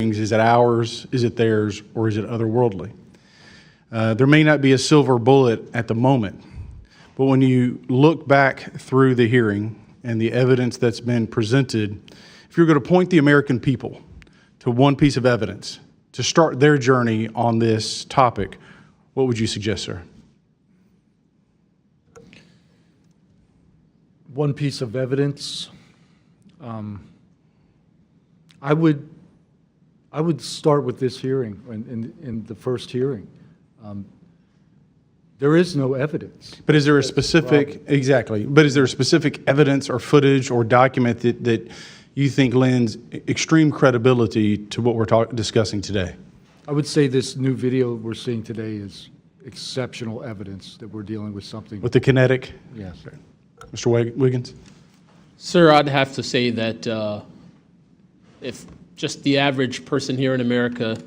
things. Is it ours? Is it theirs? Or is it otherworldly? There may not be a silver bullet at the moment, but when you look back through the hearing and the evidence that's been presented, if you're going to point the American people to one piece of evidence to start their journey on this topic, what would you suggest, sir? One piece of evidence, I would start with this hearing, in the first hearing. There is no evidence. But is there a specific, exactly, but is there a specific evidence or footage or document that you think lends extreme credibility to what we're discussing today? I would say this new video we're seeing today is exceptional evidence that we're dealing with something. With the kinetic? Yes. Okay. Mr. Wiggins? Sir, I'd have to say that if just the average person here in America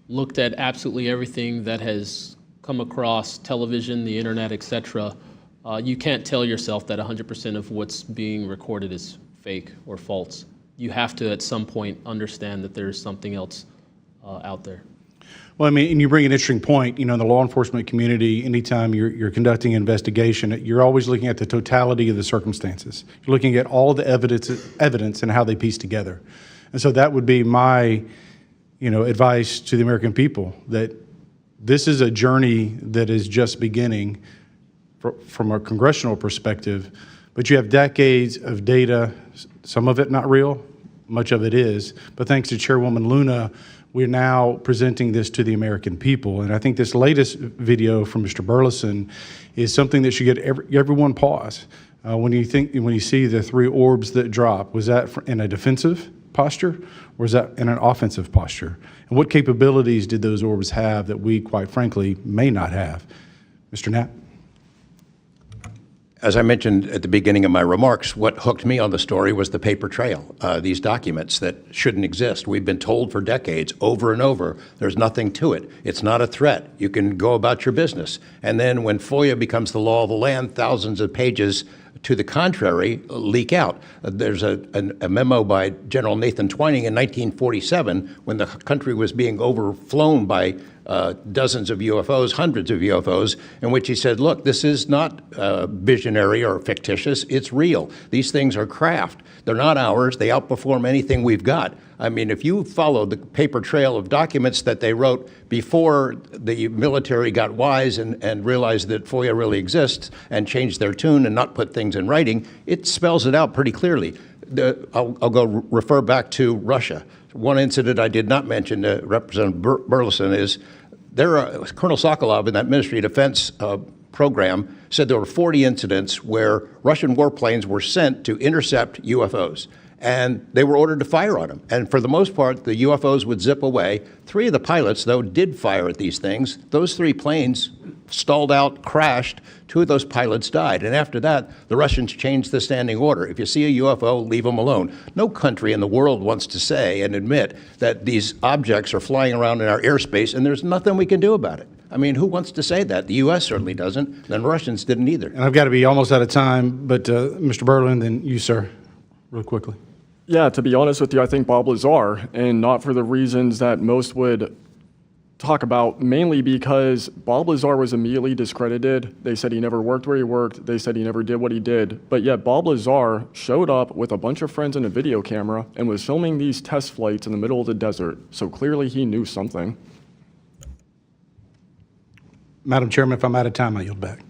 looked at absolutely everything that has come across television, the internet, etc., you can't tell yourself that 100% of what's being recorded is fake or false. You have to, at some point, understand that there's something else out there. Well, I mean, and you bring an interesting point. You know, in the law enforcement community, anytime you're conducting an investigation, you're always looking at the totality of the circumstances. You're looking at all the evidence and how they piece together. And so that would be my, advice to the American people, that this is a journey that is just beginning from a congressional perspective, but you have decades of data, some of it not real, much of it is, but thanks to Chairwoman Luna, we're now presenting this to the American people. And I think this latest video from Mr. Burleson is something that should get everyone pause. When you see the 3 orbs that drop, was that in a defensive posture, or was that in an offensive posture? And what capabilities did those orbs have that we, quite frankly, may not have? Mr. Knapp? As I mentioned at the beginning of my remarks, what hooked me on the story was the paper trail, these documents that shouldn't exist. We've been told for decades, over and over, there's nothing to it. It's not a threat. You can go about your business. And then when FOIA becomes the law of the land, thousands of pages to the contrary leak out. There's a memo by General Nathan Twining in 1947 when the country was being overflown by dozens of UFOs, hundreds of UFOs, in which he said, look, this is not visionary or fictitious, it's real. These things are craft. They're not ours. They outperform anything we've got. I mean, if you follow the paper trail of documents that they wrote before the military got wise and realized that FOIA really exists and changed their tune and not put things in writing, it spells it out pretty clearly. I'll go refer back to Russia. One incident I did not mention to Representative Burleson is Colonel Sokolov in that Ministry of Defense program said there were 40 incidents where Russian warplanes were sent to intercept UFOs. And they were ordered to fire on them. And for the most part, the UFOs would zip away. 3 of the pilots, though, did fire at these things. Those 3 planes stalled out, crashed. 2 of those pilots died. And after that, the Russians changed the standing order. If you see a UFO, leave them alone. No country in the world wants to say and admit that these objects are flying around in our airspace and there's nothing we can do about it. I mean, who wants to say that? The U.S. certainly doesn't, and the Russians didn't either. And I've got to be almost out of time, but Mr. Berlin, then you, sir, real quickly. Yeah, to be honest with you, I think Bob Lazar, and not for the reasons that most would talk about, mainly because Bob Lazar was immediately discredited. They said he never worked where he worked. They said he never did what he did. But yet Bob Lazar showed up with a bunch of friends and a video camera and was filming these test flights in the middle of the desert. So clearly he knew something. Madam Chairman, if I'm out of time, I yield back.